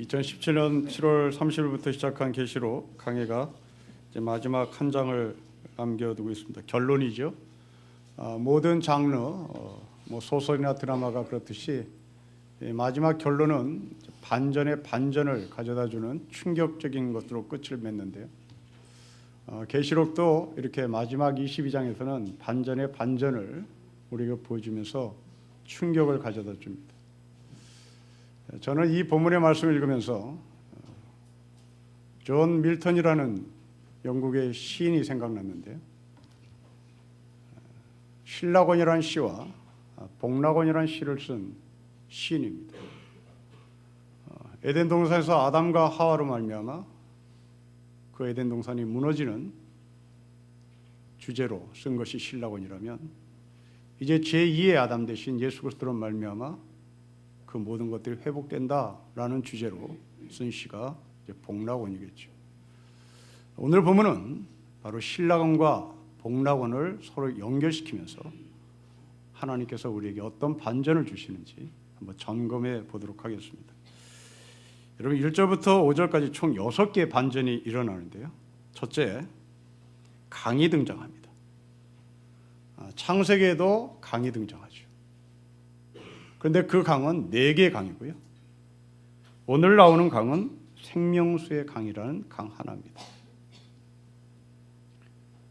2017년 7월 30일부터 시작한 계시록 강해가 이제 마지막 한 장을 남겨두고 있습니다. 결론이죠. 모든 장르, 뭐 소설이나 드라마가 그렇듯이 마지막 결론은 반전의 반전을 가져다주는 충격적인 것으로 끝을 맺는데요. 계시록도 이렇게 마지막 22장에서는 반전의 반전을 우리에게 보여주면서 충격을 가져다 줍니다. 저는 이 본문의 말씀을 읽으면서 존 밀턴이라는 영국의 시인이 생각났는데요. 신라곤이라는 시와 복락곤이라는 시를 쓴 시인입니다. 에덴 동산에서 아담과 하와로 말미암아 그 에덴 동산이 무너지는 주제로 쓴 것이 신라곤이라면, 이제 제2의 아담 대신 예수 그리스도로 말미암아 그 모든 것들이 회복된다라는 주제로 쓴 시가 복락곤이겠죠. 오늘 본문은 바로 신라곤과 복락곤을 서로 연결시키면서 하나님께서 우리에게 어떤 반전을 주시는지 한번 점검해 보도록 하겠습니다. 여러분, 1절부터 5절까지 총 6개의 반전이 일어나는데요. 첫째, 강이 등장합니다. 창세기에도 강이 등장하죠. 그런데 그 강은 4개의 강이고요. 오늘 나오는 강은 생명수의 강이라는 강 하나입니다.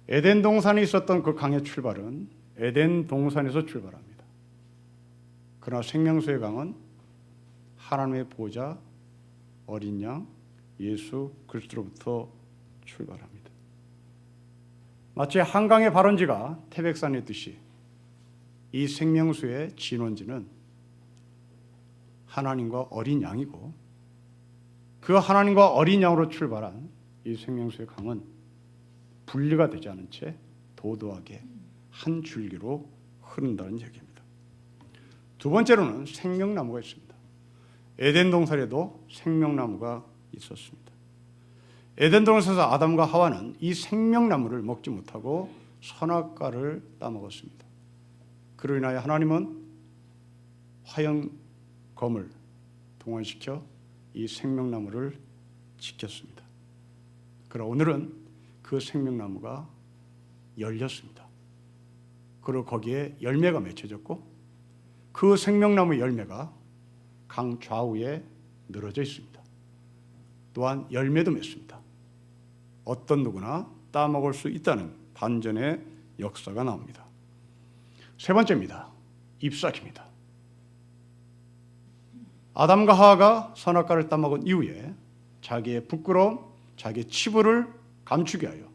에덴 동산에 있었던 그 강의 출발은 에덴 동산에서 출발합니다. 그러나 생명수의 강은 하나님의 보좌, 어린 양, 예수 그리스도로부터 출발합니다. 마치 한강의 발원지가 태백산에 있듯이 이 생명수의 진원지는 하나님과 어린 양이고, 그 하나님과 어린 양으로 출발한 이 생명수의 강은 분리가 되지 않은 채 도도하게 한 줄기로 흐른다는 얘기입니다. 두 번째로는 생명나무가 있습니다. 에덴 동산에도 생명나무가 있었습니다. 에덴 동산에서 아담과 하와는 이 생명나무를 먹지 못하고 선악과를 따먹었습니다. 그로 인하여 하나님은 화염검을 동원시켜 이 생명나무를 지켰습니다. 그러나 오늘은 그 생명나무가 열렸습니다. 그리고 거기에 열매가 맺혀졌고, 그 생명나무 열매가 강 좌우에 늘어져 있습니다. 또한 열매도 맺습니다. 어떤 누구나 따먹을 수 있다는 반전의 역사가 나옵니다. 세 번째입니다. 잎사귀입니다. 아담과 하와가 선악과를 따먹은 이후에 자기의 부끄러움, 자기의 치부를 감추기 위하여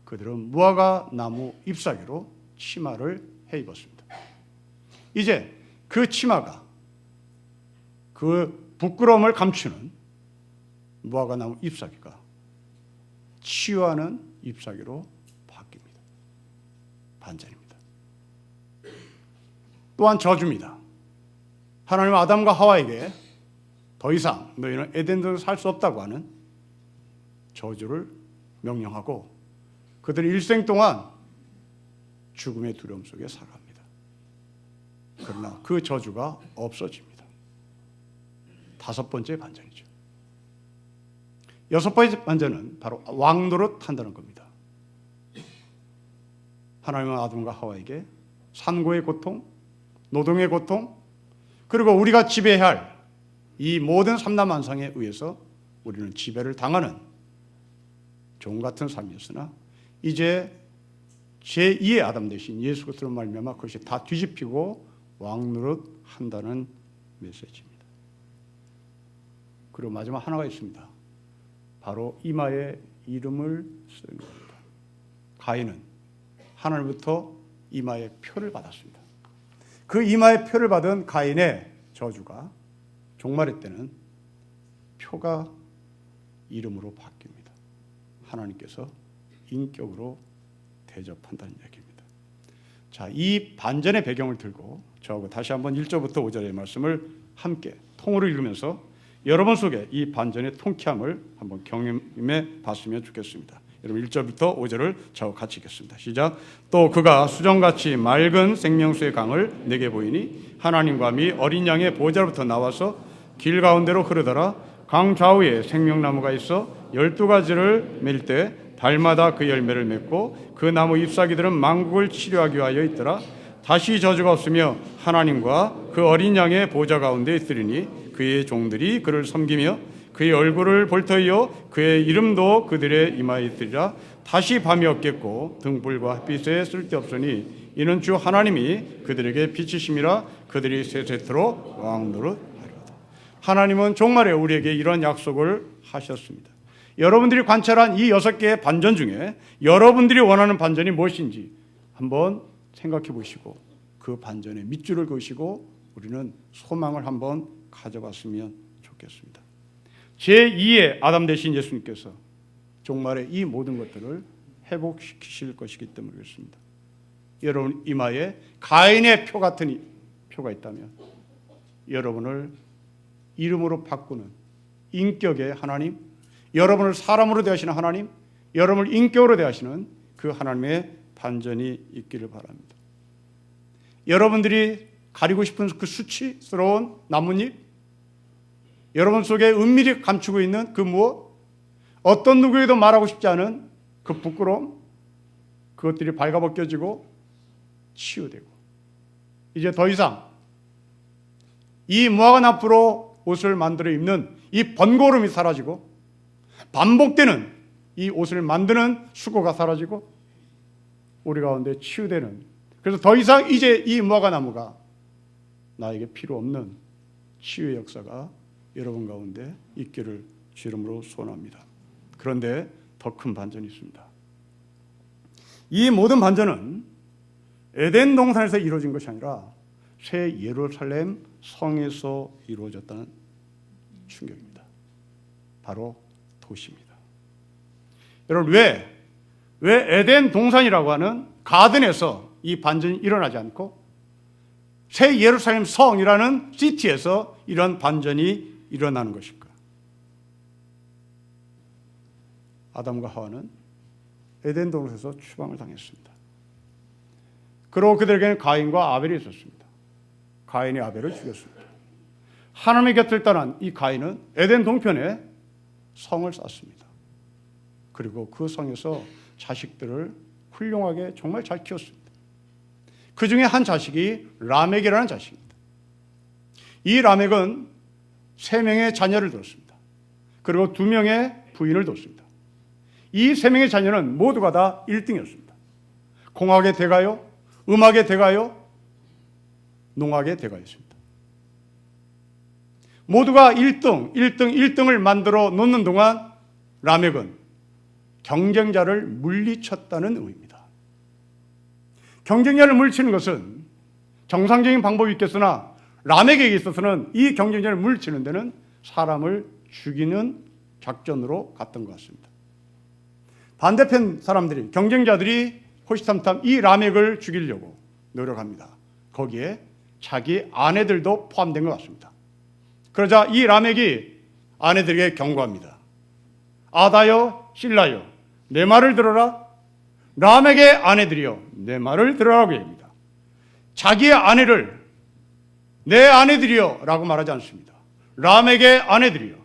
그들은 무화과 나무 잎사귀로 치마를 해 입었습니다. 이제 그 치마가 그 부끄러움을 감추는 무화과 나무 잎사귀가 치유하는 잎사귀로 바뀝니다. 반전입니다. 또한 저주입니다. 하나님은 아담과 하와에게 더 이상 너희는 에덴에서 살 수 없다고 하는 저주를 명령하고 그들의 일생 동안 죽음의 두려움 속에 살아갑니다. 그러나 그 저주가 없어집니다. 다섯 번째 반전이죠. 여섯 번째 반전은 바로 왕노릇 한다는 겁니다. 하나님은 아담과 하와에게 산고의 고통, 노동의 고통, 그리고 우리가 지배해야 할 이 모든 삼라만상에 의해서 우리는 지배를 당하는 종 같은 삶이었으나, 이제 제2의 아담 대신 예수 그리스도로 말미암아 그것이 다 뒤집히고 왕노릇 한다는 메시지입니다. 그리고 마지막 하나가 있습니다. 바로 이마에 이름을 쓰는 겁니다. 가인은 하나님부터 이마에 표를 받았습니다. 그 이마에 표를 받은 가인의 저주가 종말의 때는 표가 이름으로 바뀝니다. 하나님께서 인격으로 대접한다는 얘기입니다. 자, 이 반전의 배경을 들고 저하고 다시 한번 1절부터 5절의 말씀을 함께 통으로 읽으면서 여러분 속에 이 반전의 통쾌함을 한번 경험해 봤으면 좋겠습니다. 여러분 1절부터 5절을 저하고 같이 읽겠습니다. 시작. 또 그가 수정같이 맑은 생명수의 강을 내게 보이니 하나님과 미 어린 양의 보좌로부터 나와서 길 가운데로 흐르더라. 강 좌우에 생명나무가 있어 12가지를 맺을 때 달마다 그 열매를 맺고 그 나무 잎사귀들은 만국을 치료하기 위하여 있더라. 다시 저주가 없으며 하나님과 그 어린 양의 보좌 가운데 있으리니 그의 종들이 그를 섬기며 그의 얼굴을 볼 터이요 그의 이름도 그들의 이마에 있으리라. 다시 밤이 없겠고 등불과 햇빛에 쓸데없으니 이는 주 하나님이 그들에게 빛이심이라. 그들이 세세토록 왕노릇 하리로다. 하나님은 종말에 우리에게 이런 약속을 하셨습니다. 여러분들이 관찰한 이 6개의 반전 중에 여러분들이 원하는 반전이 무엇인지 한번 생각해 보시고 그 반전에 밑줄을 그으시고 우리는 소망을 한번 가져갔으면 좋겠습니다. 제2의 아담 대신 예수님께서 종말에 이 모든 것들을 회복시키실 것이기 때문에 그렇습니다. 여러분 이마에 가인의 표 같은 표가 있다면 여러분을 이름으로 바꾸는 인격의 하나님, 여러분을 사람으로 대하시는 하나님, 여러분을 인격으로 대하시는 그 하나님의 반전이 있기를 바랍니다. 여러분들이 가리고 싶은 그 수치스러운 나뭇잎, 여러분 속에 은밀히 감추고 있는 그 무엇, 어떤 누구에도 말하고 싶지 않은 그 부끄러움, 그것들이 발가벗겨지고 치유되고 이제 더 이상 이 무화과 앞으로 옷을 만들어 입는 이 번거로움이 사라지고 반복되는 이 옷을 만드는 수고가 사라지고 우리 가운데 치유되는, 그래서 더 이상 이제 이 무화과 나무가 나에게 필요 없는 치유의 역사가 여러분 가운데 있기를 주 이름으로 소원합니다. 그런데 더 큰 반전이 있습니다. 이 모든 반전은 에덴 동산에서 이루어진 것이 아니라 새 예루살렘 성에서 이루어졌다는 충격입니다. 바로 도시입니다. 여러분 왜 에덴 동산이라고 하는 가든에서 이 반전이 일어나지 않고 새 예루살렘 성이라는 시티에서 이런 반전이 일어나는 것일까? 아담과 하와는 에덴 동산에서 추방을 당했습니다. 그리고 그들에게는 가인과 아벨이 있었습니다. 가인이 아벨을 죽였습니다. 하나님의 곁을 떠난 이 가인은 에덴 동편에 성을 쌓습니다. 그리고 그 성에서 자식들을 훌륭하게 정말 잘 키웠습니다. 그 중에 한 자식이 라멕이라는 자식입니다. 이 라멕은 3명의 자녀를 뒀습니다. 그리고 2명의 부인을 뒀습니다. 이 3명의 자녀는 모두가 다 1등이었습니다. 공학의 대가요, 음악의 대가요, 농학의 대가였습니다. 모두가 1등을 만들어 놓는 동안 라멕은 경쟁자를 물리쳤다는 의미입니다. 경쟁자를 물리치는 것은 정상적인 방법이 있겠으나 라멕에게 있어서는 이 경쟁자를 물리치는 데는 사람을 죽이는 작전으로 갔던 것 같습니다. 반대편 사람들이, 경쟁자들이 호시탐탐 이 라멕을 죽이려고 노력합니다. 거기에 자기 아내들도 포함된 것 같습니다. 그러자 이 라멕이 아내들에게 경고합니다. 아다여 실라여 내 말을 들어라. 라멕의 아내들이여 내 말을 들으라고 합니다. 자기의 아내를 내 아내들이여 라고 말하지 않습니다. 라멕의 아내들이여.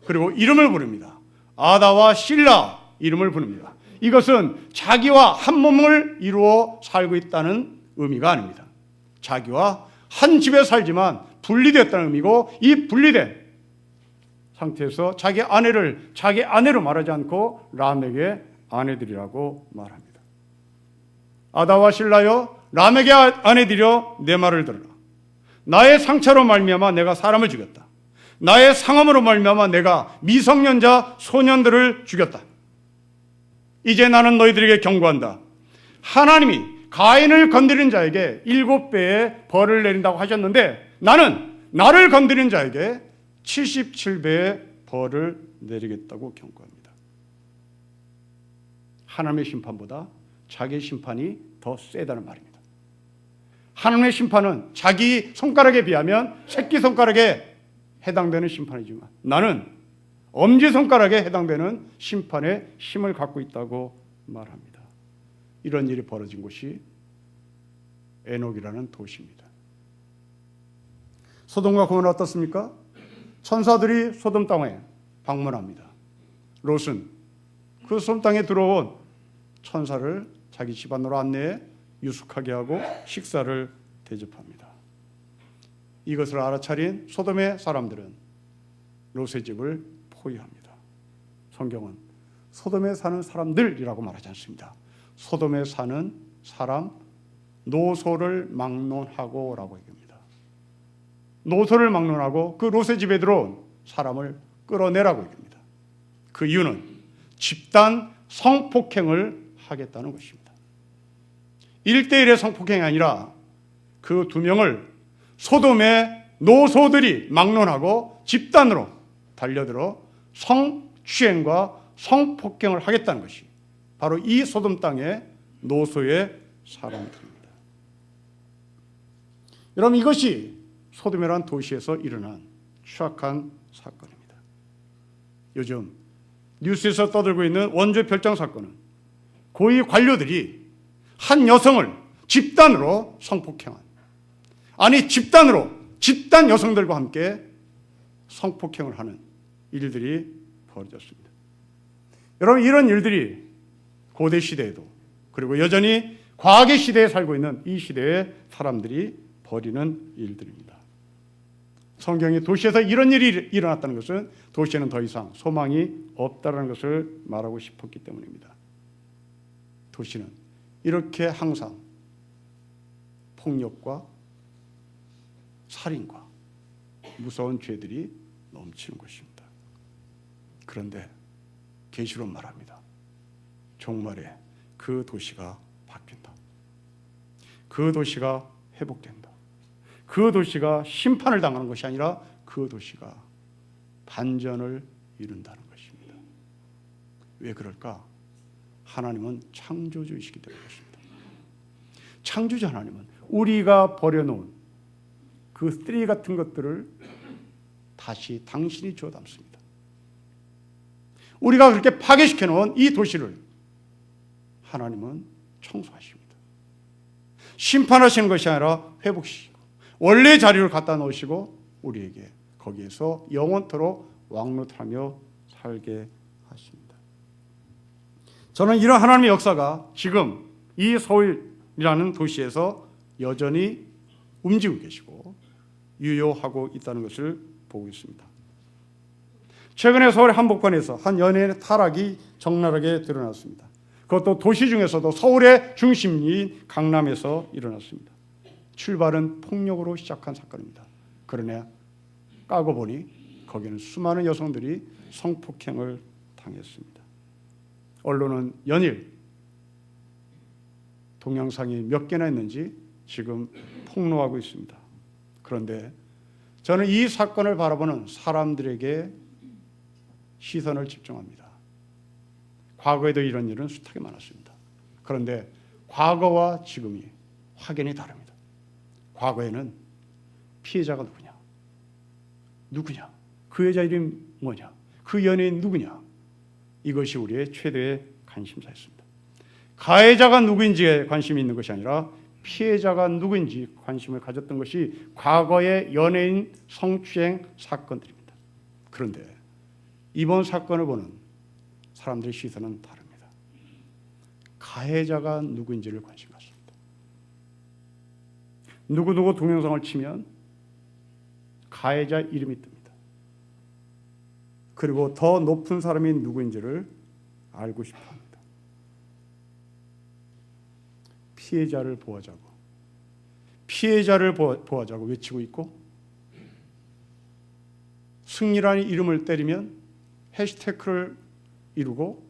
그리고 이름을 부릅니다. 아다와 실라 이름을 부릅니다. 이것은 자기와 한 몸을 이루어 살고 있다는 의미가 아닙니다. 자기와 한 집에 살지만 분리되었다는 의미고, 이 분리된 상태에서 자기 아내를 자기 아내로 말하지 않고 라멕의 아내들이라고 말합니다. 아다와 실라여 라멕의 아내들이여 내 말을 들으라. 나의 상처로 말미암아 내가 사람을 죽였다. 나의 상함으로 말미암아 내가 미성년자 소년들을 죽였다. 이제 나는 너희들에게 경고한다. 하나님이 가인을 건드린 자에게 7배의 벌을 내린다고 하셨는데 나는 나를 건드린 자에게 77배의 벌을 내리겠다고 경고합니다. 하나님의 심판보다 자기의 심판이 더 세다는 말입니다. 하나님의 심판은 자기 손가락에 비하면 새끼손가락에 해당되는 심판이지만 나는 엄지손가락에 해당되는 심판의 힘을 갖고 있다고 말합니다. 이런 일이 벌어진 곳이 에녹이라는 도시입니다. 소돔과 고모라 어떻습니까? 천사들이 소돔 땅에 방문합니다. 롯은 그 소돔 땅에 들어온 천사를 자기 집안으로 안내해 유숙하게 하고 식사를 대접합니다. 이것을 알아차린 소돔의 사람들은 롯의 집을 포위합니다. 성경은 소돔에 사는 사람들이라고 말하지 않습니다. 소돔에 사는 사람, 노소를 막론하고 라고 얘기합니다. 노소를 막론하고 그 롯의 집에 들어온 사람을 끌어내라고 얘기합니다. 그 이유는 집단 성폭행을 하겠다는 것입니다. 1대1의 성폭행이 아니라 그 2명을 소돔의 노소들이 막론하고 집단으로 달려들어 성추행과 성폭행을 하겠다는 것이 바로 이 소돔 땅의 노소의 사람들입니다. 여러분, 이것이 소돔이라는 도시에서 일어난 추악한 사건입니다. 요즘 뉴스에서 떠들고 있는 원조의 별장 사건은 고위 관료들이 한 여성을 집단으로 성폭행한, 아니 집단 여성들과 함께 성폭행을 하는 일들이 벌어졌습니다. 여러분, 이런 일들이 고대 시대에도, 그리고 여전히 과학의 시대에 살고 있는 이 시대의 사람들이 벌이는 일들입니다. 성경이 도시에서 이런 일이 일어났다는 것은 도시에는 더 이상 소망이 없다는 것을 말하고 싶었기 때문입니다. 도시는 이렇게 항상 폭력과 살인과 무서운 죄들이 넘치는 것입니다. 그런데 계시록 말합니다. 종말에 그 도시가 바뀐다. 그 도시가 회복된다. 그 도시가 심판을 당하는 것이 아니라 그 도시가 반전을 이룬다는 것입니다. 왜 그럴까? 하나님은 창조주이시기 때문에 그렇습니다. 창조주 하나님은 우리가 버려놓은 그 쓰레기 같은 것들을 다시 당신이 주워 담습니다. 우리가 그렇게 파괴시켜 놓은 이 도시를 하나님은 청소하십니다. 심판하시는 것이 아니라 회복시키고 원래 자리를 갖다 놓으시고 우리에게 거기에서 영원토록 왕노하며 살게 하십니다. 저는 이런 하나님의 역사가 지금 이 서울이라는 도시에서 여전히 움직이고 계시고 유효하고 있다는 것을 보고 있습니다. 최근에 서울의 한복판에서 한 연예인의 타락이 적나라하게 드러났습니다. 그것도 도시 중에서도 서울의 중심인 강남에서 일어났습니다. 출발은 폭력으로 시작한 사건입니다. 그러나 까고 보니 거기는 수많은 여성들이 성폭행을 당했습니다. 언론은 연일 동영상이 몇 개나 있는지 지금 폭로하고 있습니다. 그런데 저는 이 사건을 바라보는 사람들에게 시선을 집중합니다. 과거에도 이런 일은 숱하게 많았습니다. 그런데 과거와 지금이 확연히 다릅니다. 과거에는 피해자가 누구냐? 그 여자 이름이 뭐냐? 그 연예인 누구냐? 이것이 우리의 최대의 관심사였습니다. 가해자가 누구인지에 관심이 있는 것이 아니라 피해자가 누구인지 관심을 가졌던 것이 과거의 연예인 성추행 사건들입니다. 그런데 이번 사건을 보는 사람들의 시선은 다릅니다. 가해자가 누구인지를 관심 갖습니다. 누구누구 동영상을 치면 가해자 이름이 뜹니다. 그리고 더 높은 사람이 누구인지를 알고 싶어 합니다. 피해자를 보호하자고 외치고 있고, 승리라는 이름을 때리면 해시태그를 이루고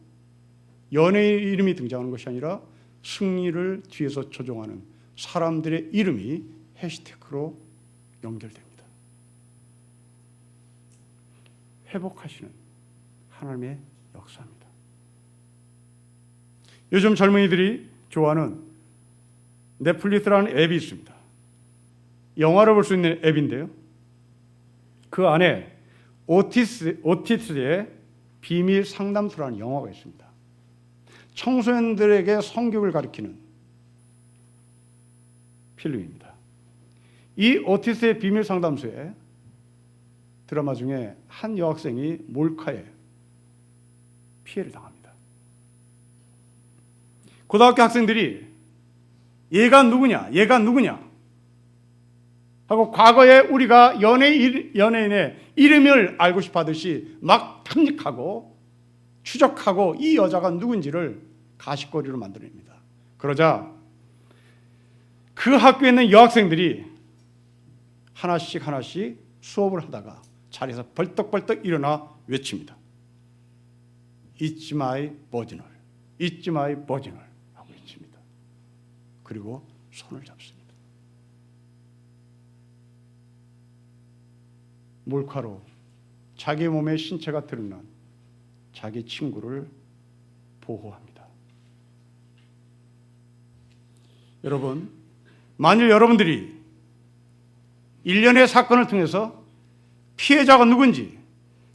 연예인 이름이 등장하는 것이 아니라 승리를 뒤에서 조종하는 사람들의 이름이 해시태그로 연결됩니다. 회복하시는 하나님의 역사입니다. 요즘 젊은이들이 좋아하는 넷플릭스라는 앱이 있습니다. 영화를 볼 수 있는 앱인데요. 그 안에 오티스의 비밀 상담소라는 영화가 있습니다. 청소년들에게 성경을 가르치는 필름입니다. 이 오티스의 비밀 상담소에 드라마 중에 한 여학생이 몰카에 피해를 당합니다. 고등학교 학생들이 얘가 누구냐 하고 과거에 우리가 연예인의 이름을 알고 싶어 하듯이 막 탐닉하고 추적하고 이 여자가 누군지를 가십거리로 만들어냅니다. 그러자 그 학교에 있는 여학생들이 하나씩 수업을 하다가 자리에서 벌떡벌떡 일어나 외칩니다. It's my virginal, it's my virginal 하고 외칩니다. 그리고 손을 잡습니다. 몰카로 자기 몸의 신체가 드러난 자기 친구를 보호합니다. 여러분, 만일 여러분들이 일련의 사건을 통해서 피해자가 누군지,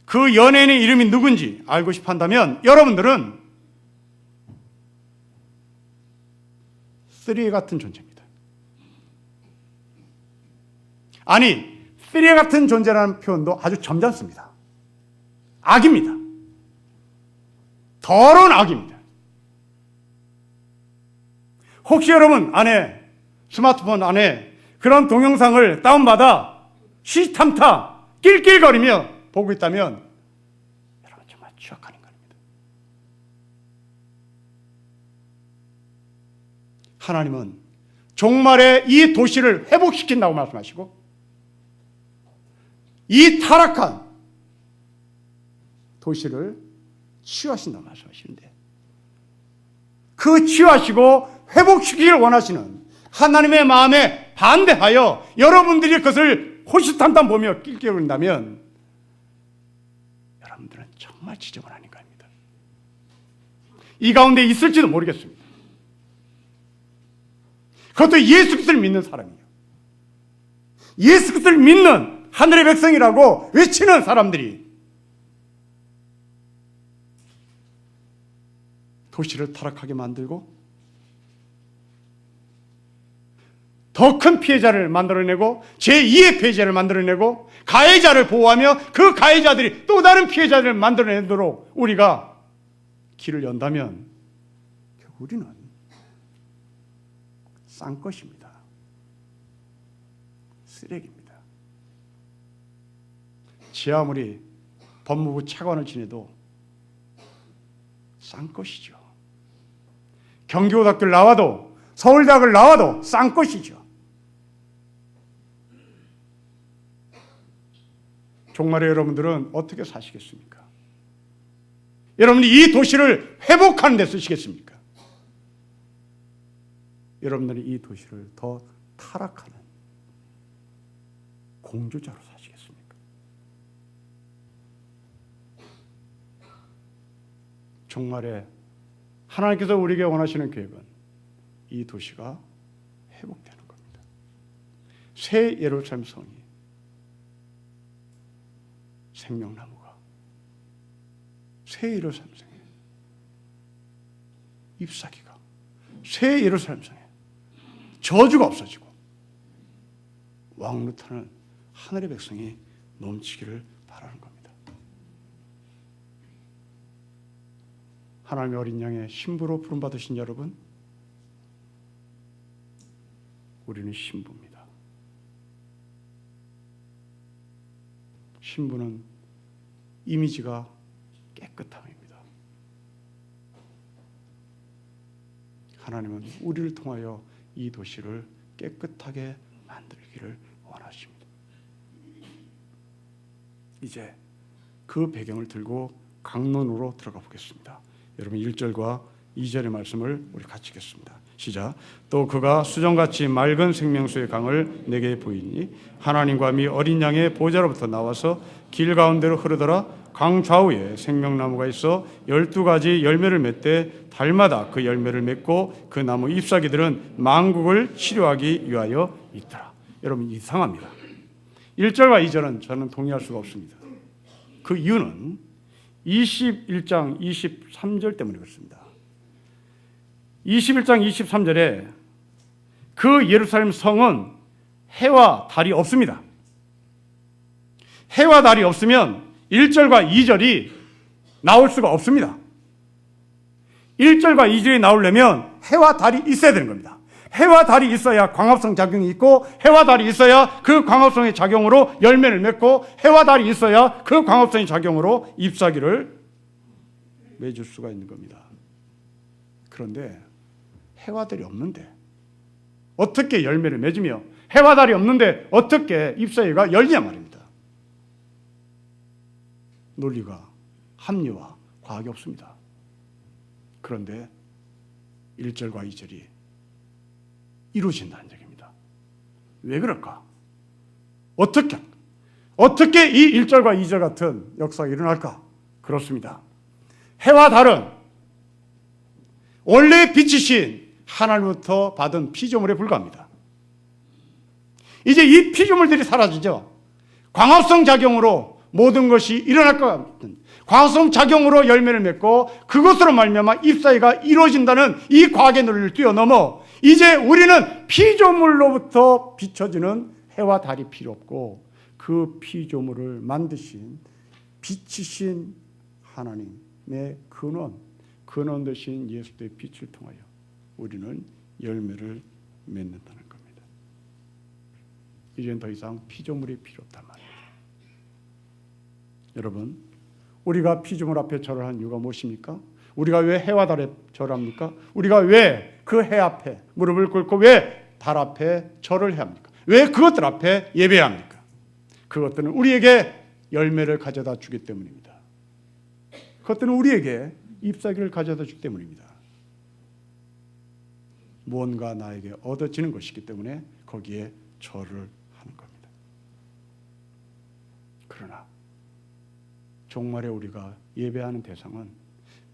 그 연예인의 이름이 누군지 알고 싶어 한다면 여러분들은 쓰레기 같은 존재입니다. 아니, 쓰레기 같은 존재라는 표현도 아주 점잖습니다. 악입니다. 더러운 악입니다. 혹시 여러분 안에, 스마트폰 안에 그런 동영상을 다운받아 시탐타 낄낄거리며 보고 있다면 여러분 정말 취약한 인간입니다. 하나님은 종말에 이 도시를 회복시킨다고 말씀하시고 이 타락한 도시를 치유하신다고 말씀하시는데 그 치유하시고 회복시키기를 원하시는 하나님의 마음에 반대하여 여러분들이 그것을 호시탐탐 보며 낄낄거린다면 여러분들은 정말 지저분한 인간입니다. 이 가운데 있을지도 모르겠습니다. 그것도 예수 그리스도를 믿는 사람이에요. 예수 그리스도를 믿는 하늘의 백성이라고 외치는 사람들이 도시를 타락하게 만들고 더 큰 피해자를 만들어내고 제2의 피해자를 만들어내고 가해자를 보호하며 그 가해자들이 또 다른 피해자를 만들어내도록 우리가 길을 연다면 우리는 싼 것입니다. 쓰레기입니다. 제 아무리 법무부 차관을 지내도 싼 것이죠. 경기고등학교를 나와도 서울대학을 나와도 싼 것이죠. 종말에 여러분들은 어떻게 사시겠습니까? 여러분이 이 도시를 회복하는 데 쓰시겠습니까? 여러분들이 이 도시를 더 타락하는 공주자로 사시겠습니까? 종말에 하나님께서 우리에게 원하시는 계획은 이 도시가 회복되는 겁니다. 새 예루살렘 성이 생명나무가 새 예루살렘 성에 잎사귀가 새 예루살렘 성에 저주가 없어지고 왕노타는 하늘의 백성이 넘치기를 바라는 겁니다. 하나님의 어린 양의 신부로 부름받으신 여러분, 우리는 신부입니다. 신부는 이미지가 깨끗함입니다. 하나님은 우리를 통하여 이 도시를 깨끗하게 만들기를 원하십니다. 이제 그 배경을 들고 강론으로 들어가 보겠습니다. 여러분 1절과 2절의 말씀을 우리 같이 읽겠습니다. 시작. 또 그가 수정같이 맑은 생명수의 강을 내게 보이니 하나님과 미 어린 양의 보좌로부터 나와서 길 가운데로 흐르더라. 강 좌우에 생명나무가 있어 12가지 열매를 맺되 달마다 그 열매를 맺고 그 나무 잎사귀들은 만국을 치료하기 위하여 있더라. 여러분 이상합니다. 1절과 2절은 저는 동의할 수가 없습니다. 그 이유는 21장 23절 때문에 그렇습니다. 21장 23절에 그 예루살렘 성은 해와 달이 없습니다. 해와 달이 없으면 1절과 2절이 나올 수가 없습니다. 1절과 2절이 나오려면 해와 달이 있어야 되는 겁니다. 해와 달이 있어야 광합성 작용이 있고, 해와 달이 있어야 그 광합성의 작용으로 열매를 맺고, 해와 달이 있어야 그 광합성의 작용으로 잎사귀를 맺을 수가 있는 겁니다. 그런데 해와 달이 없는데 어떻게 열매를 맺으며, 해와 달이 없는데 어떻게 잎사귀가 열리냐 말입니다. 논리가, 합리와 과학이 없습니다. 그런데 1절과 2절이 이루어진다는 얘기입니다. 왜 그럴까? 어떻게 이 1절과 2절 같은 역사가 일어날까? 그렇습니다. 해와 달은 원래 빛이신 하나님부터 받은 피조물에 불과합니다. 이제 이 피조물들이 사라지죠. 광합성 작용으로 모든 것이 일어날 것 같은, 광합성 작용으로 열매를 맺고 그것으로 말미암아 잎사귀가 이루어진다는 이 과학의 논리를 뛰어넘어 이제 우리는 피조물로부터 비춰지는 해와 달이 필요 없고, 그 피조물을 만드신 빛이신 하나님의 근원 되신 예수의 빛을 통하여 우리는 열매를 맺는다는 겁니다. 이제는 더 이상 피조물이 필요 없단 말입니다. 여러분, 우리가 피조물 앞에 절을 한 이유가 무엇입니까? 우리가 왜 해와 달에 절합니까? 우리가 왜 그 해 앞에 무릎을 꿇고 왜 달 앞에 절을 해야 합니까? 왜 그것들 앞에 예배해야 합니까? 그것들은 우리에게 열매를 가져다 주기 때문입니다. 그것들은 우리에게 잎사귀를 가져다 주기 때문입니다. 무언가 나에게 얻어지는 것이기 때문에 거기에 절을 하는 겁니다. 그러나 종말에 우리가 예배하는 대상은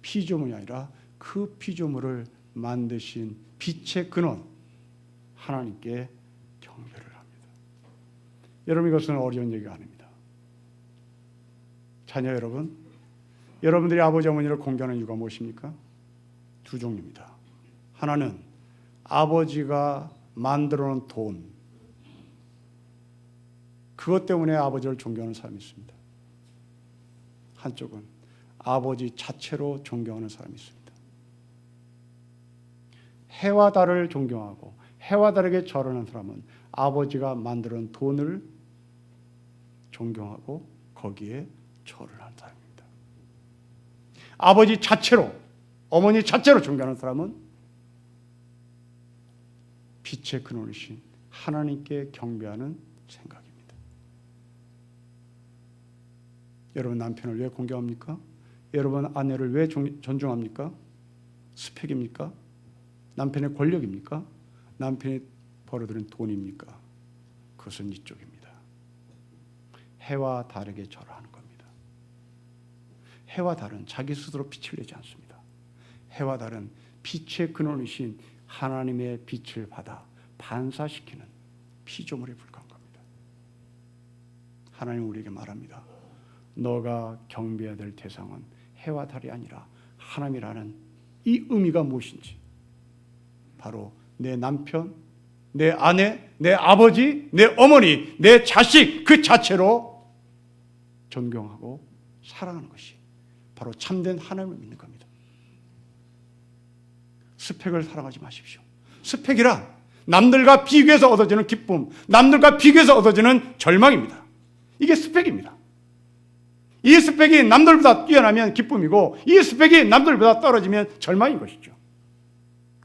피조물이 아니라 그 피조물을 만드신 빛의 근원 하나님께 경배를 합니다. 여러분, 이것은 어려운 얘기가 아닙니다. 자녀 여러분, 여러분들이 아버지 어머니를 공경하는 이유가 무엇입니까? 두 종류입니다. 하나는 아버지가 만들어 놓은 돈, 그것 때문에 아버지를 존경하는 사람이 있습니다. 한쪽은 아버지 자체로 존경하는 사람이 있습니다. 해와 달을 존경하고 해와 달에게 절하는 사람은 아버지가 만들어 놓은 돈을 존경하고 거기에 절을 하는 사람입니다. 아버지 자체로, 어머니 자체로 존경하는 사람은 빛의 근원이신 하나님께 경배하는 생각입니다. 여러분, 남편을 왜 공경합니까? 여러분, 아내를 왜 존중합니까? 스펙입니까? 남편의 권력입니까? 남편이 벌어들인 돈입니까? 그것은 이쪽입니다. 해와 달에게 절하는 겁니다. 해와 달은 자기 스스로 빛을 내지 않습니다. 해와 달은 빛의 근원이신 하나님의 빛을 받아 반사시키는 피조물에 불과한 겁니다. 하나님 우리에게 말합니다. 너가 경배해야 될 대상은 해와 달이 아니라 하나님이라는 이 의미가 무엇인지, 바로 내 남편, 내 아내, 내 아버지, 내 어머니, 내 자식 그 자체로 존경하고 사랑하는 것이 바로 참된 하나님을 믿는 겁니다. 스펙을 사랑하지 마십시오. 스펙이란 남들과 비교해서 얻어지는 기쁨, 남들과 비교해서 얻어지는 절망입니다. 이게 스펙입니다. 이 스펙이 남들보다 뛰어나면 기쁨이고, 이 스펙이 남들보다 떨어지면 절망인 것이죠.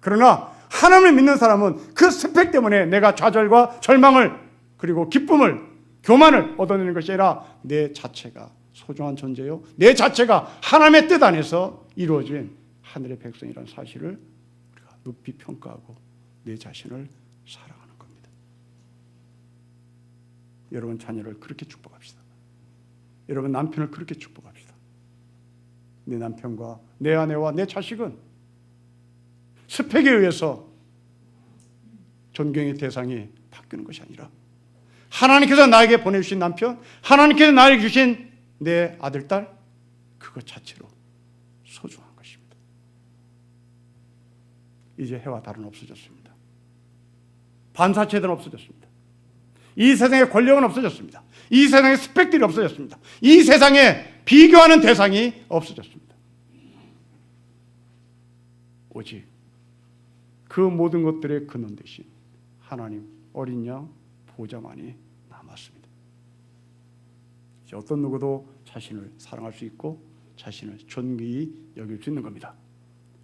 그러나 하나님을 믿는 사람은 그 스펙 때문에 내가 좌절과 절망을, 그리고 기쁨을, 교만을 얻어내는 것이 아니라 내 자체가 소중한 존재요, 내 자체가 하나님의 뜻 안에서 이루어진 하늘의 백성이라는 사실을 우리가 높이 평가하고 내 자신을 사랑하는 겁니다. 여러분, 자녀를 그렇게 축복합시다. 여러분, 남편을 그렇게 축복합시다. 내 남편과 내 아내와 내 자식은 스펙에 의해서 존경의 대상이 바뀌는 것이 아니라 하나님께서 나에게 보내주신 남편, 하나님께서 나에게 주신 내 아들, 딸, 그것 자체로 소중한 것입니다. 이제 해와 달은 없어졌습니다. 반사체들은 없어졌습니다. 이 세상의 권력은 없어졌습니다. 이 세상의 스펙들이 없어졌습니다. 이 세상에 비교하는 대상이 없어졌습니다. 오직 그 모든 것들의 근원 대신 하나님 어린 양 보좌만이 남았습니다. 이제 어떤 누구도 자신을 사랑할 수 있고 자신을 존귀히 여길 수 있는 겁니다.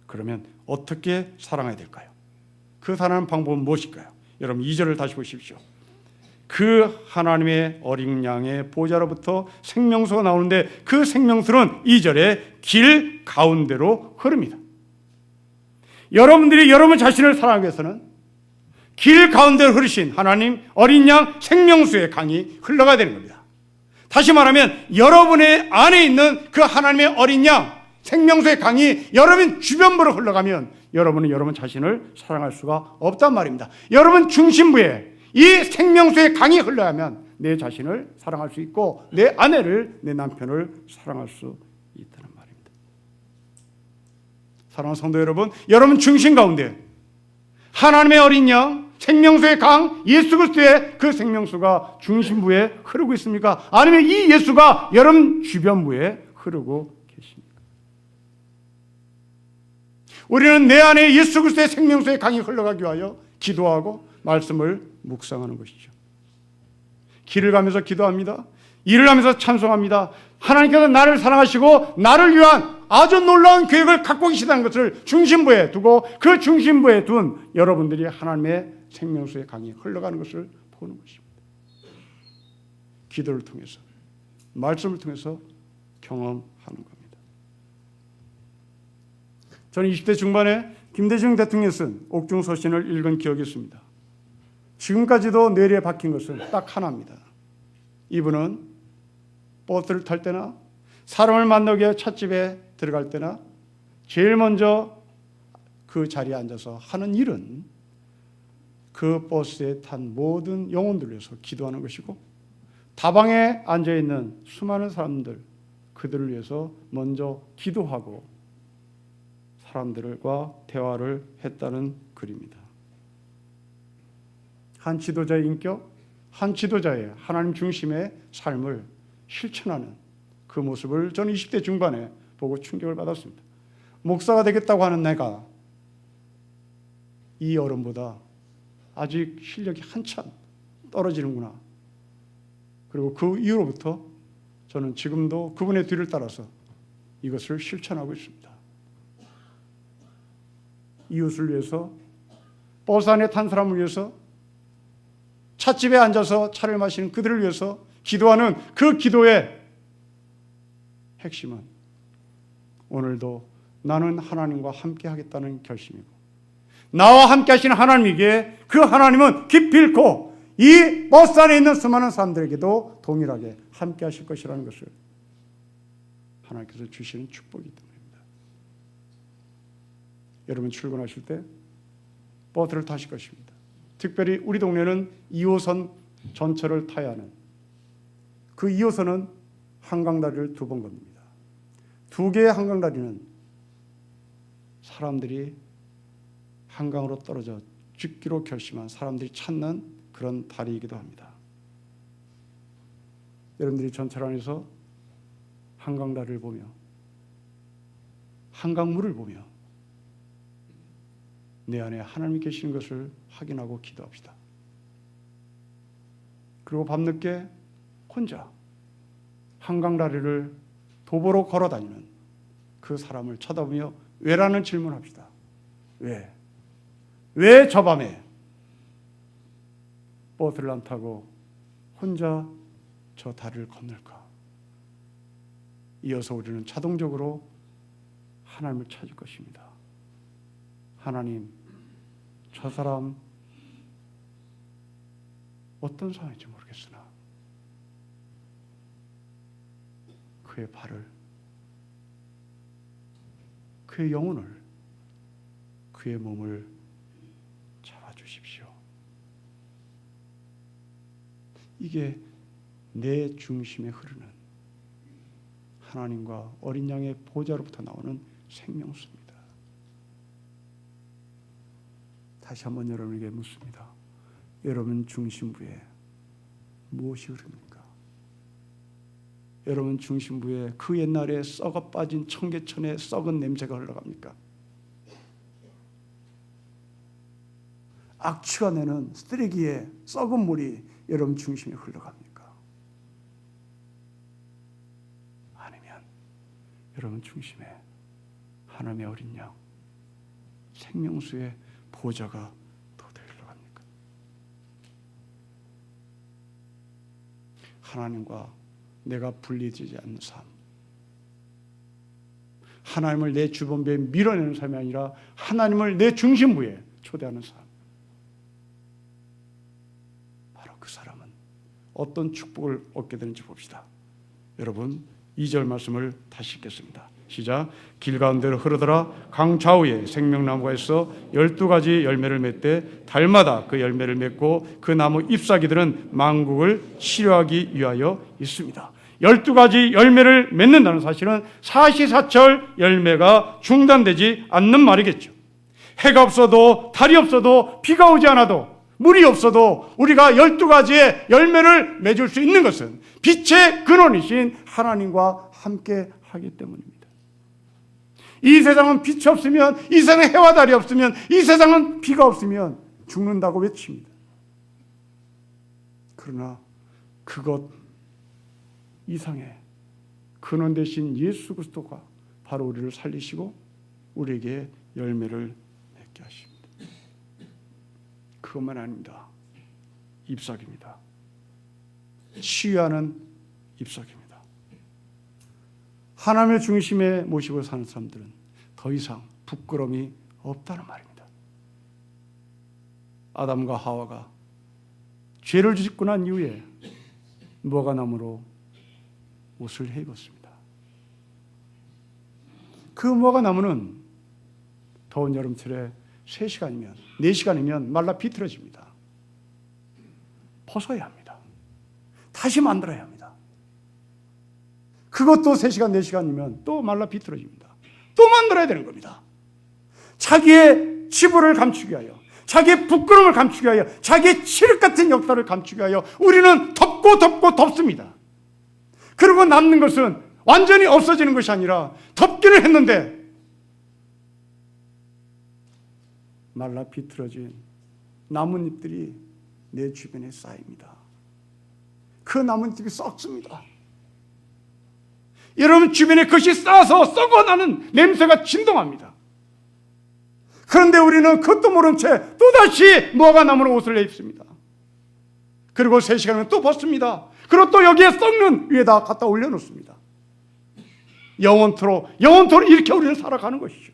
그러면 어떻게 사랑해야 될까요? 그 사랑하는 방법은 무엇일까요? 여러분 2절을 다시 보십시오. 그 하나님의 어린 양의 보좌로부터 생명수가 나오는데 그 생명수는 2절에 길 가운데로 흐릅니다. 여러분들이 여러분 자신을 사랑하기 위해서는 길 가운데로 흐르신 하나님 어린 양 생명수의 강이 흘러가야 되는 겁니다. 다시 말하면 여러분의 안에 있는 그 하나님의 어린 양 생명수의 강이 여러분 주변부로 흘러가면 여러분은 여러분 자신을 사랑할 수가 없단 말입니다. 여러분 중심부에 이 생명수의 강이 흘러가면 내 자신을 사랑할 수 있고 내 아내를, 내 남편을 사랑할 수 있다는 말입니다. 사랑하는 성도 여러분, 여러분 중심 가운데 하나님의 어린 양 생명수의 강 예수 그리스도의 그 생명수가 중심부에 흐르고 있습니까? 아니면 이 예수가 여러분 주변부에 흐르고 계십니까? 우리는 내 안에 예수 그리스도의 생명수의 강이 흘러가기 위하여 기도하고 말씀을 묵상하는 것이죠. 길을 가면서 기도합니다. 일을 하면서 찬송합니다. 하나님께서 나를 사랑하시고 나를 위한 아주 놀라운 계획을 갖고 계시다는 것을 중심부에 두고 그 중심부에 둔 여러분들이 하나님의 생명수의 강이 흘러가는 것을 보는 것입니다. 기도를 통해서 말씀을 통해서 경험하는 겁니다. 저는 20대 중반에 김대중 대통령이 쓴 옥중서신을 읽은 기억이 있습니다. 지금까지도 뇌리에 박힌 것은 딱 하나입니다. 이분은 버스를 탈 때나 사람을 만나기 위해 찻집에 들어갈 때나 제일 먼저 그 자리에 앉아서 하는 일은 그 버스에 탄 모든 영혼들을 위해서 기도하는 것이고 다방에 앉아있는 수많은 사람들 그들을 위해서 먼저 기도하고 사람들과 대화를 했다는 글입니다. 한 지도자의 인격, 한 지도자의 하나님 중심의 삶을 실천하는 그 모습을 저는 20대 중반에 보고 충격을 받았습니다. 목사가 되겠다고 하는 내가 이 어른보다 아직 실력이 한참 떨어지는구나. 그리고 그 이후로부터 저는 지금도 그분의 뒤를 따라서 이것을 실천하고 있습니다. 이웃을 위해서, 버스 안에 탄 사람을 위해서, 찻집에 앉아서 차를 마시는 그들을 위해서 기도하는 그 기도의 핵심은 오늘도 나는 하나님과 함께 하겠다는 결심이고 나와 함께 하시는 하나님에게 그 하나님은 깊이 있고 이 버스 안에 있는 수많은 사람들에게도 동일하게 함께 하실 것이라는 것을 하나님께서 주시는 축복이기 때문입니다. 여러분 출근하실 때 버스를 타실 것입니다. 특별히 우리 동네는 2호선 전철을 타야 하는 그 2호선은 한강다리를 2번 겁니다. 2개의 한강다리는 사람들이 한강으로 떨어져 죽기로 결심한 사람들이 찾는 그런 다리이기도 합니다. 여러분들이 전철 안에서 한강다리를 보며 한강물을 보며 내 안에 하나님이 계시는 것을 확인하고 기도합시다. 그리고 밤늦게 혼자 한강다리를 도보로 걸어다니는 그 사람을 쳐다보며 왜라는 질문합시다. 왜? 왜 저 밤에 버스를 안 타고 혼자 저 다리를 건널까? 이어서 우리는 자동적으로 하나님을 찾을 것입니다. 하나님, 저 사람 어떤 상황인지 모르겠으나 그의 발을, 그의 영혼을, 그의 몸을 잡아주십시오. 이게 내 중심에 흐르는 하나님과 어린 양의 보좌로부터 나오는 생명수입니다. 다시 한번 여러분에게 묻습니다. 여러분 중심부에 무엇이 흐릅니까? 여러분 중심부에 그 옛날에 썩어 빠진 청계천의 썩은 냄새가 흘러갑니까? 악취가 내는 쓰레기의 썩은 물이 여러분 중심에 흘러갑니까? 아니면 여러분 중심에 하나님의 어린 양 생명수의 보좌가 도대히 흘러갑니까? 하나님과 내가 분리되지 않는 삶, 하나님을 내 주변부에 밀어내는 삶이 아니라 하나님을 내 중심부에 초대하는 삶, 바로 그 사람은 어떤 축복을 얻게 되는지 봅시다. 여러분 2절 말씀을 다시 읽겠습니다. 시작. 길 가운데로 흐르더라 강 좌우에 생명나무가 있어 12가지 열매를 맺되 달마다 그 열매를 맺고 그 나무 잎사귀들은 만국을 치료하기 위하여 있습니다. 12가지 열매를 맺는다는 사실은 사시사철 열매가 중단되지 않는 말이겠죠. 해가 없어도 달이 없어도 비가 오지 않아도 물이 없어도 우리가 12가지의 열매를 맺을 수 있는 것은 빛의 근원이신 하나님과 함께 하기 때문입니다. 이 세상은 빛이 없으면, 이 세상에 해와 달이 없으면, 이 세상은 비가 없으면 죽는다고 외칩니다. 그러나 그것 이상의 근원 되신 예수 그리스도가 바로 우리를 살리시고 우리에게 열매를 맺게 하십니다. 그것만 아닙니다. 잎사귀입니다. 치유하는 잎사귀입니다. 하나님의 중심에 모시고 사는 사람들은 더 이상 부끄러움이 없다는 말입니다. 아담과 하와가 죄를 짓고 난 이후에 무화과나무로 옷을 해 입었습니다. 그 무화과나무는 더운 여름철에 3시간이면 4시간이면 말라 비틀어집니다. 벗어야 합니다. 다시 만들어야 합니다. 그것도 3시간, 4시간이면 또 말라 비틀어집니다. 또 만들어야 되는 겁니다. 자기의 치부를 감추기 위하여, 자기의 부끄러움을 감추기 위하여, 자기의 칠흑 같은 역사를 감추기 위하여 우리는 덮습니다. 그리고 남는 것은 완전히 없어지는 것이 아니라 덮기는 했는데 말라 비틀어진 나뭇잎들이 내 주변에 쌓입니다. 그 나뭇잎이 썩습니다. 여러분 주변에 그것이 쌓아서 썩어나는 냄새가 진동합니다. 그런데 우리는 그것도 모른 채 또다시 무화과나무로 옷을 입습니다. 그리고 3시간이면 또 벗습니다. 그리고 또 여기에 썩는 위에다 갖다 올려놓습니다. 영원토록 이렇게 우리는 살아가는 것이죠.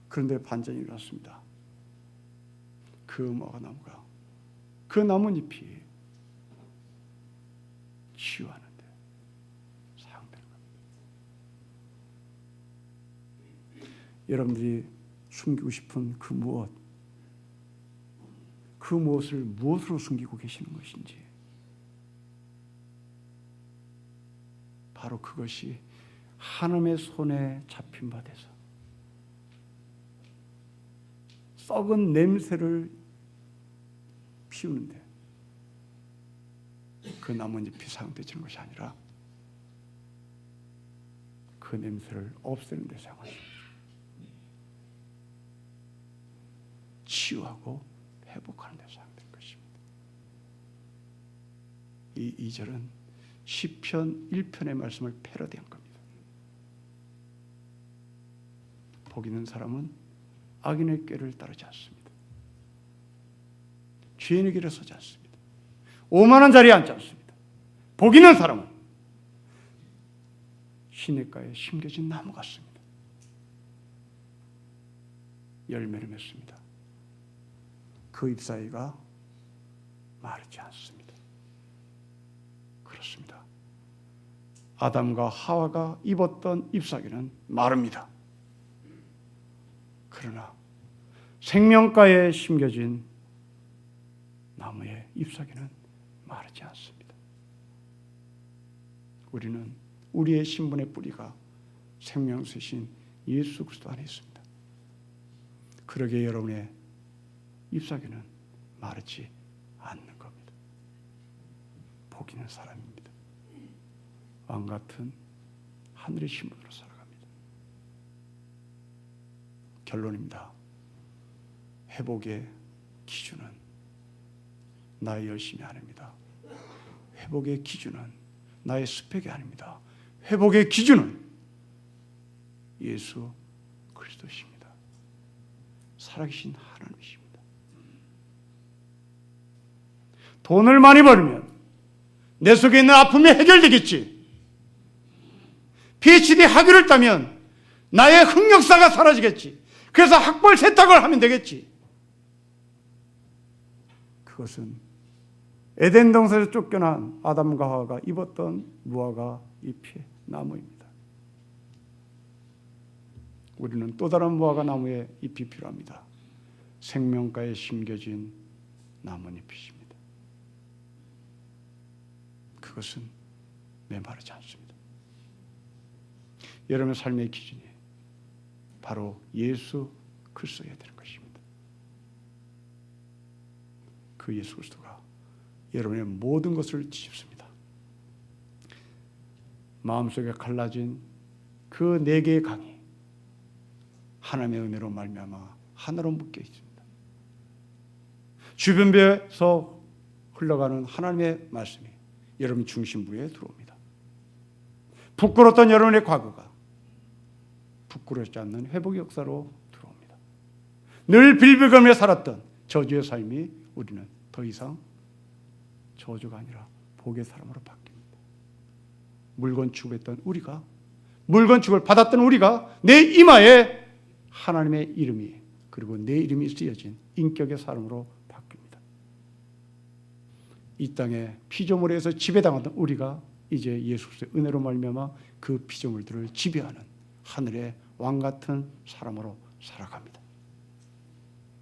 그런데 반전이 일어났습니다. 그 무화과나무가, 그 나뭇잎이 치유하는데 사용되는 겁니다. 여러분들이 숨기고 싶은 그 무엇을 무엇으로 숨기고 계시는 것인지, 바로 그것이 하나님의 손에 잡힌 바 돼서 썩은 냄새를 피우는데 그 나뭇잎이 사용되지는 것이 아니라 그 냄새를 없애는 데 사용하십니다. 치유하고 회복하는 데 사용될 것입니다. 이 2절은 시편 1편의 말씀을 패러디한 겁니다. 복 있는 사람은 악인의 꾀를 따르지 않습니다. 죄인의 길에 서지 않습니다. 오만한 자리에 앉지 않습니다. 복 있는 사람은 시냇가에 심겨진 나무 같습니다. 열매를 맺습니다. 그 잎사귀가 마르지 않습니다. 그렇습니다. 아담과 하와가 입었던 잎사귀는 마릅니다. 그러나 생명가에 심겨진 나무의 잎사귀는 마르지 않습니다. 우리는 우리의 신분의 뿌리가 생명수신 예수 그리스도 안에 있습니다. 그러기에 여러분의 잎사귀는 마르지 않는 겁니다. 복 있는 사람입니다. 왕 같은 하늘의 신분으로 살아갑니다. 결론입니다. 회복의 기준은 나의 열심이 아닙니다. 회복의 기준은 나의 스펙이 아닙니다. 회복의 기준은 예수 그리스도십니다. 살아계신 하나님이십니다. 돈을 많이 벌면 내 속에 있는 아픔이 해결되겠지. PhD 학위를 따면 나의 흑역사가 사라지겠지. 그래서 학벌 세탁을 하면 되겠지. 그것은 에덴 동산에서 쫓겨난 아담과 하와가 입었던 무화과 잎의 나무입니다. 우리는 또 다른 무화과 나무의 잎이 필요합니다. 생명가에 심겨진 나뭇잎이십니다. 그것은 메마르지 않습니다. 여러분의 삶의 기준이 바로 예수 그리스도여야 되는 것입니다. 그 예수 그리스도가 여러분의 모든 것을 뒤집습니다. 마음속에 갈라진 그 네 개의 강이 하나님의 은혜로 말미암아 하나로 묶여 있습니다. 주변배에서 흘러가는 하나님의 말씀이 여러분 중심부에 들어옵니다. 부끄러웠던 여러분의 과거가 부끄럽지 않는 회복의 역사로 들어옵니다. 늘 빌빌거리며 살았던 저주의 삶이 우리는 더 이상 저주가 아니라 복의 사람으로 바뀝니다. 물건 취급했던 우리가, 물건 취급을 받았던 우리가 내 이마에 하나님의 이름이, 그리고 내 이름이 쓰여진 인격의 사람으로 바뀝니다. 이 땅에 피조물에서 지배당하던 우리가 이제 예수 그리스도의 은혜로 말미암아 그 피조물들을 지배하는 하늘의 왕 같은 사람으로 살아갑니다.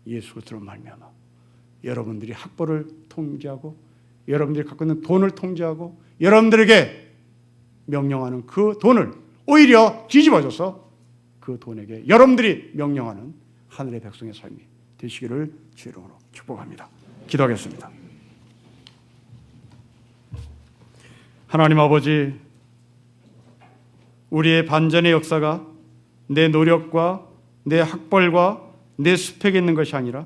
예수 그리스도로 말미암아 여러분들이 학벌을 통제하고 여러분들이 갖고 있는 돈을 통제하고 여러분들에게 명령하는 그 돈을 오히려 뒤집어져서 그 돈에게 여러분들이 명령하는 하늘의 백성의 삶이 되시기를 주의 이름으로 축복합니다. 기도하겠습니다. 하나님 아버지, 우리의 반전의 역사가 내 노력과 내 학벌과 내 스펙에 있는 것이 아니라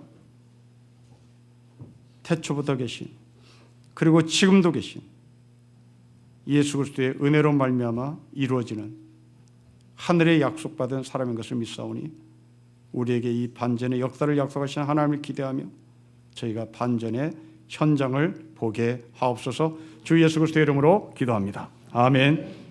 태초부터 계신, 그리고 지금도 계신 예수 그리스도의 은혜로 말미암아 이루어지는 하늘의 약속받은 사람인 것을 믿사오니 우리에게 이 반전의 역사를 약속하신 하나님을 기대하며 저희가 반전의 현장을 보게 하옵소서. 주 예수 그리스도의 이름으로 기도합니다. 아멘.